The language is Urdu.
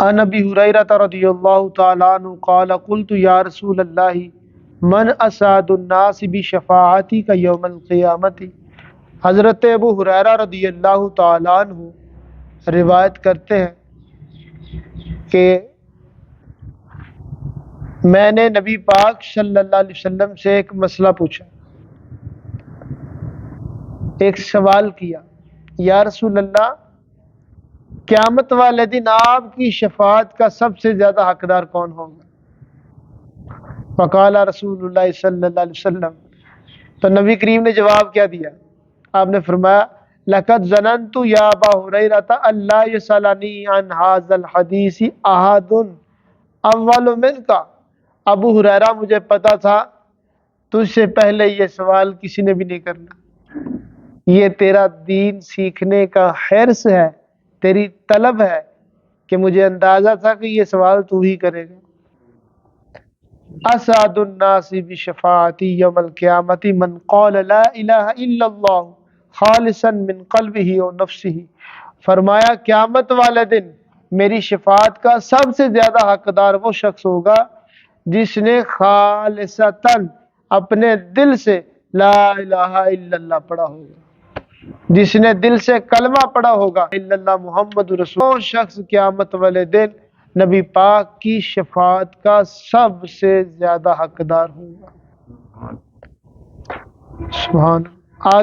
عن ابی ہریرہ رضی اللہ تعالی عنہ قال قلت یا رسول اللہ من اسعد الناس بشفاعتی کا یوم القیامت۔ حضرت ابو ہریرہ رضی اللہ تعالی عنہ روایت کرتے ہیں کہ میں نے نبی پاک صلی اللہ علیہ وسلم سے ایک مسئلہ پوچھا، ایک سوال کیا، یا رسول اللہ قیامت والے دن آپ کی شفاعت کا سب سے زیادہ حقدار کون ہوگا؟ فقال رسول اللہ صلی اللہ علیہ وسلم، تو نبی کریم نے جواب کیا دیا؟ آپ نے فرمایا لقد ظننت یا ابا ہریرہ اللہ یسألنی عن ھذا الحدیث احد اول منک۔ ابو ہریرہ مجھے پتا تھا تجھ سے پہلے یہ سوال کسی نے بھی نہیں کرنا، یہ تیرا دین سیکھنے کا حرص ہے، تیری طلب ہے کہ مجھے اندازہ تھا کہ یہ سوال تو ہی کرے گا۔ اسعد الناس بشفاعتی یوم القیامت من قال لا الہ الا اللہ خالصا من قلبہ و نفسہ۔ فرمایا قیامت والے دن میری شفاعت کا سب سے زیادہ حقدار وہ شخص ہوگا جس نے خالصتاً اپنے دل سے لا الہ الا اللہ پڑھا ہوگا، جس نے دل سے کلمہ پڑھا ہوگا الا اللہ محمد رسول اللہ، وہ شخص قیامت والے دن نبی پاک کی شفاعت کا سب سے زیادہ حقدار ہوگا۔ سبحان اللہ۔